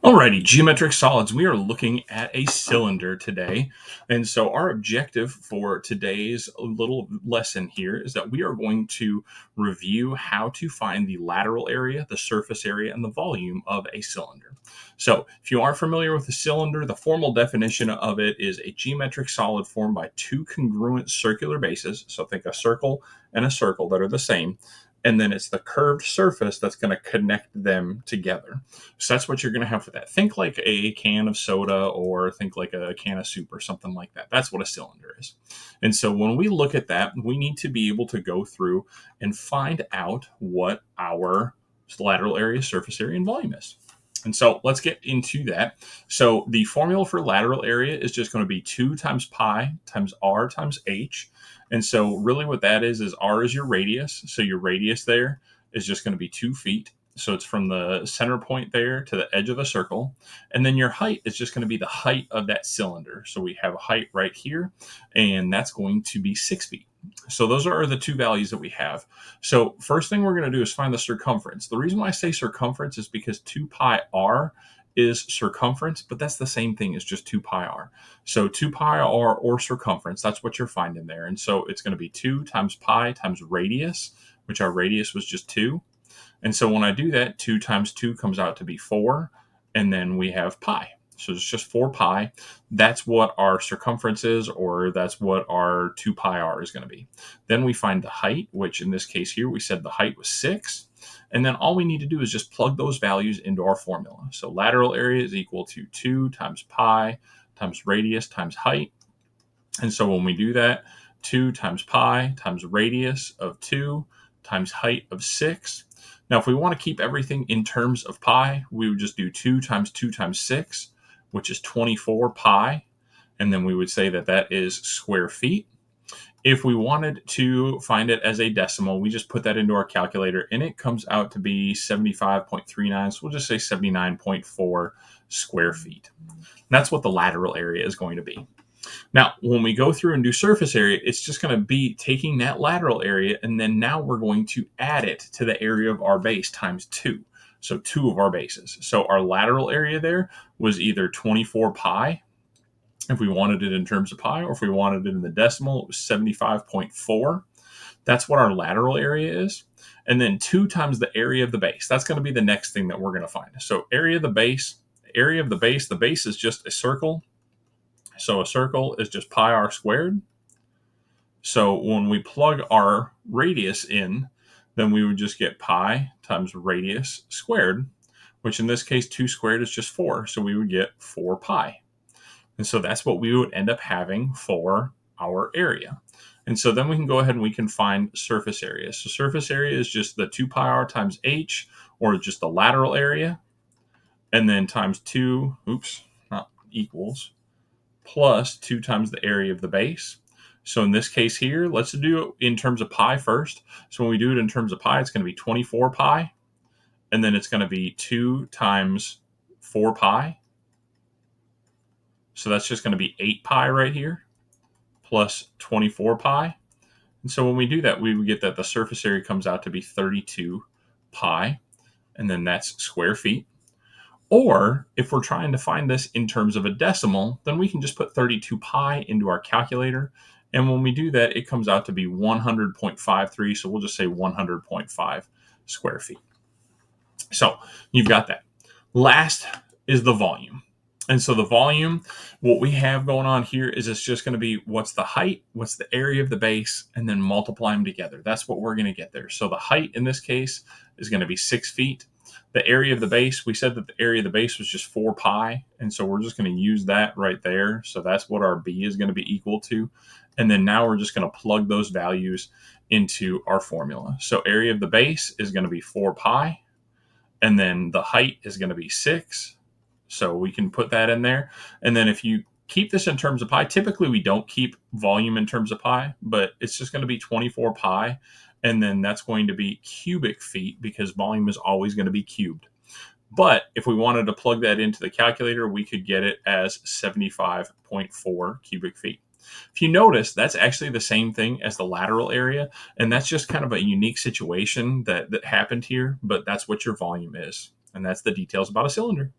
Alrighty, geometric solids. We are looking at a cylinder today. And so our objective for today's little lesson here is that we are going to review how to find the lateral area, the surface area, and the volume of a cylinder. So if you aren't familiar with a cylinder, the formal definition of it is a geometric solid formed by two congruent circular bases. So think a circle and a circle that are the same. And then it's the curved surface that's going to connect them together. So that's what you're going to have for that. Think like a can of soda or think like a can of soup or something like that. That's what a cylinder is. And so when we look at that, we need to be able to go through and find out what our lateral area, surface area, and volume is. And so let's get into that. So the formula for lateral area is just going to be 2 times pi times r times h. And so really what that is r is your radius. So your radius there is just going to be 2 feet. So it's from the center point there to the edge of the circle. And then your height is just going to be the height of that cylinder. So we have a height right here, and that's going to be 6 feet. So those are the two values that we have. So first thing we're going to do is find the circumference. The reason why I say circumference is because 2 pi r is circumference, but that's the same thing as just 2 pi r. So 2 pi r or circumference, that's what you're finding there. And so it's going to be 2 times pi times radius, which our radius was just 2. And so when I do that, 2 times 2 comes out to be 4. And then we have pi. So it's just 4 pi. That's what our circumference is, or that's what our 2 pi r is going to be. Then we find the height, which in this case here, we said the height was 6. And then all we need to do is just plug those values into our formula. So lateral area is equal to 2 times pi times radius times height. And so when we do that, 2 times pi times radius of 2 times height of 6. Now, if we want to keep everything in terms of pi, we would just do 2 times 2 times 6, which is 24 pi. And then we would say that that is square feet. If we wanted to find it as a decimal, we just put that into our calculator, and it comes out to be 75.39. So we'll just say 79.4 square feet. And that's what the lateral area is going to be. Now, when we go through and do surface area, it's just going to be taking that lateral area, and then now we're going to add it to the area of our base times 2. So 2 of our bases. So our lateral area there was either 24 pi, if we wanted it in terms of pi, or if we wanted it in the decimal, it was 75.4. That's what our lateral area is. And then 2 times the area of the base. That's going to be the next thing that we're going to find. So area of the base, the base is just a circle. So a circle is just pi r squared. So when we plug our radius in, then we would just get pi times radius squared, which in this case 2 squared is just 4. So we would get 4 pi. And so that's what we would end up having for our area. And so then we can go ahead and we can find surface area. So surface area is just the 2 pi r times h, or just the lateral area, and then times 2, not equals, plus 2 times the area of the base. So in this case here, let's do it in terms of pi first. So when we do it in terms of pi, it's going to be 24 pi, and then it's going to be 2 times 4 pi. So that's just going to be 8 pi right here, plus 24 pi. And so when we do that, we would get that the surface area comes out to be 32 pi, and then that's square feet. Or if we're trying to find this in terms of a decimal, then we can just put 32 pi into our calculator. And when we do that, it comes out to be 100.53. So we'll just say 100.5 square feet. So you've got that. Last is the volume. And so the volume, what we have going on here is it's just going to be what's the height, what's the area of the base, and then multiply them together. That's what we're going to get there. So the height in this case is going to be 6 feet. The area of the base, we said that the area of the base was just 4 pi. And so we're just going to use that right there. So that's what our B is going to be equal to. And then now we're just going to plug those values into our formula. So area of the base is going to be 4 pi. And then the height is going to be 6. So we can put that in there. And then if you keep this in terms of pi, typically we don't keep volume in terms of pi, but it's just going to be 24 pi. And then that's going to be cubic feet because volume is always going to be cubed. But if we wanted to plug that into the calculator, we could get it as 75.4 cubic feet. If you notice, that's actually the same thing as the lateral area. And that's just kind of a unique situation that happened here, but that's what your volume is. And that's the details about a cylinder.